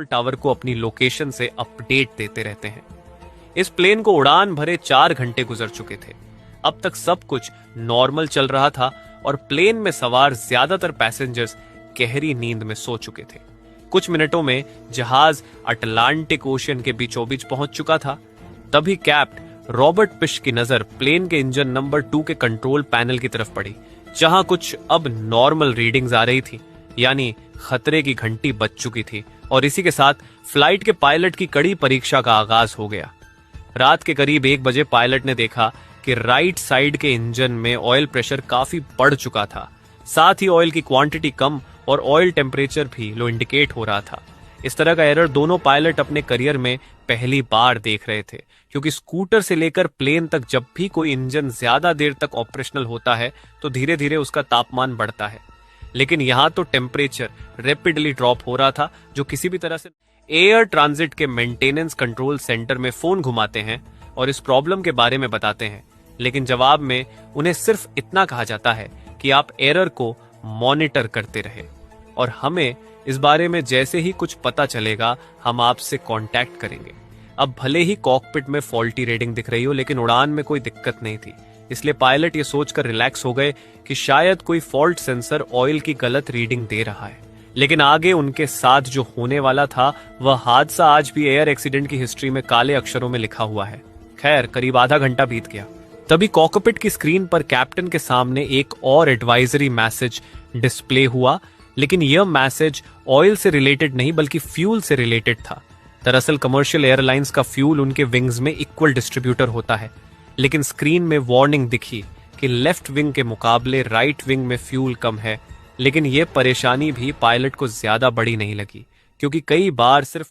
Tower को अपनी location से अपडेट देते रहते हैं। इस प्लेन को उड़ान भरे 4 घंटे गुजर चुके थे। अब तक सब कुछ नॉर्मल चल रहा था और प्लेन में सवार ज्यादातर पैसेंजर्स गहरी नींद में सो चुके थे। कुछ मिनटों में जहाज अटलांटिक ओशियन के बीचों बीच पहुंच चुका था। तभी कैप्टन रॉबर्ट फिश की नजर प्लेन के इंजन नंबर 2 के कंट्रोल पैनल की तरफ पड़ी, जहां कुछ अब नॉर्मल रीडिंग्स आ रही थी, यानी खतरे की घंटी बज चुकी थी और इसी के साथ फ्लाइट के पायलट की कड़ी परीक्षा का आगाज हो गया। रात के करीब 1 बजे पायलट ने देखा कि राइट साइड के इंजन में ऑयल प्रेशर काफी बढ़ चुका था। साथ ही ऑयल की क्वांटिटी कम और ऑयल टेम्परेचर भी लो इंडिकेट हो रहा था। इस तरह का एरर दोनों पायलट अपने करियर में पहली बार देख रहे थे, क्योंकि स्कूटर से लेकर प्लेन तक जब भी कोई इंजन ज्यादा देर तक ऑपरेशनल होता है तो धीरे धीरे उसका तापमान बढ़ता है, लेकिन यहां तो टेम्परेचर रैपिडली ड्रॉप हो रहा था। जो किसी भी तरह से एयर ट्रांजिट के मेंटेनेंस कंट्रोल सेंटर में फोन घुमाते हैं और इस प्रॉब्लम के बारे में बताते हैं, लेकिन जवाब में उन्हें सिर्फ इतना कहा जाता है कि आप एरर को मॉनिटर करते रहे और हमें इस बारे में जैसे ही कुछ पता चलेगा हम आपसे कांटेक्ट करेंगे। अब भले ही कॉकपिट में फॉल्टी रीडिंग दिख रही हो, लेकिन उड़ान में कोई दिक्कत नहीं थी, इसलिए पायलट ये सोचकर रिलैक्स हो गए कि शायद कोई फॉल्ट सेंसर ऑयल की गलत रीडिंग दे रहा है। लेकिन आगे उनके साथ जो होने वाला था वह हादसा आज भी एयर एक्सीडेंट की हिस्ट्री में काले अक्षरों में लिखा हुआ है। खैर, करीब आधा घंटा बीत गया। तभी कॉकपिट की स्क्रीन पर कैप्टन के सामने एक और एडवाइजरी मैसेज डिस्प्ले हुआ, लेकिन यह मैसेज ऑयल से रिलेटेड नहीं बल्कि फ्यूल से रिलेटेड था। दरअसल कमर्शियल एयरलाइंस का फ्यूल उनके विंग्स में इक्वल डिस्ट्रीब्यूटर होता है, लेकिन स्क्रीन में वार्निंग दिखी कि लेफ्ट विंग के मुकाबले राइट विंग में फ्यूल कम है। लेकिन यह परेशानी भी पायलट को ज्यादा बड़ी नहीं लगी, क्योंकि कई बार सिर्फ